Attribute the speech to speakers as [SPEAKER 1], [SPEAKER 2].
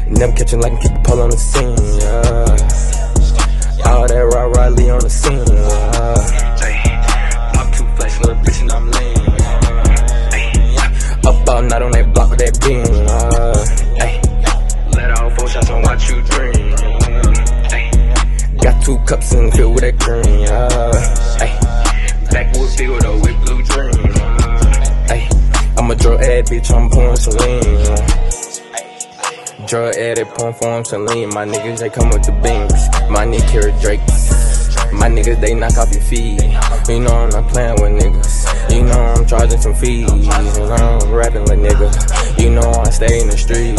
[SPEAKER 1] Never catch him like him, keep the pole on the scene, yeah. All that rah-rah Lee on the scene, yeah. Pop two flash, little bitch, and I'm lean, up all night on that block with that beam, let all 4 shots and watch you dream, got 2 cups and filled with that cream, backwood field with a whip blue dream, I'm a drug addict, bitch, I'm pouring saline, drug addict, pouring for him saline. My niggas, they come with the beams. My nigga carry Drake. My niggas, they knock off your feet. You know I'm not playing with niggas. You know I'm charging some fees. You know I'm rapping with niggas. You know I stay in the street.